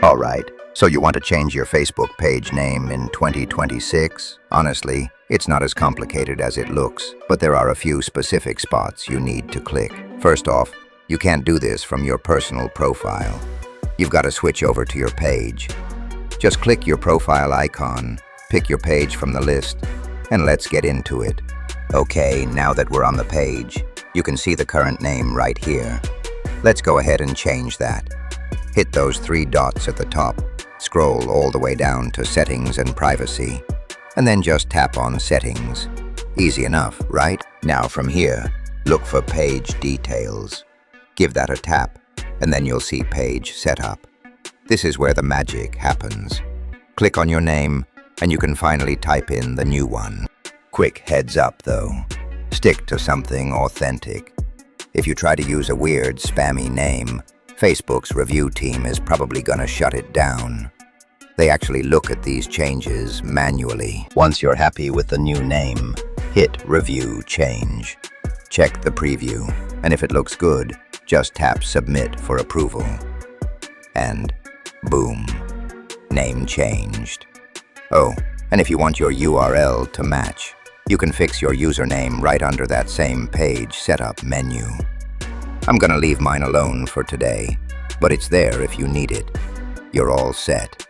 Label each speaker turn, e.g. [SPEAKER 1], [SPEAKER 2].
[SPEAKER 1] Alright, so you want to change your Facebook page name in 2026? Honestly, it's not as complicated as it looks, but there are a few specific spots you need to click. First off, you can't do this from your personal profile. You've got to switch over to your page. Just click your profile icon, pick your page from the list, and let's get into it. Okay, now that we're on the page, you can see the current name right here. Let's go ahead and change that. Hit those three dots at the top, scroll all the way down to Settings and Privacy, and then just tap on Settings. Easy enough, right? Now from here, look for Page Details. Give that a tap, and then you'll see Page Setup. This is where the magic happens. Click on your name, and you can finally type in the new one. Quick heads up though, stick to something authentic. If you try to use a weird, spammy name, Facebook's review team is probably gonna shut it down. They actually look at these changes manually. Once you're happy with the new name, hit Review Change. Check the preview, and if it looks good, just tap Submit for approval. And boom, name changed. Oh, and if you want your URL to match, you can fix your username right under that same Page Setup menu. I'm gonna leave mine alone for today, but it's there if you need it. You're all set.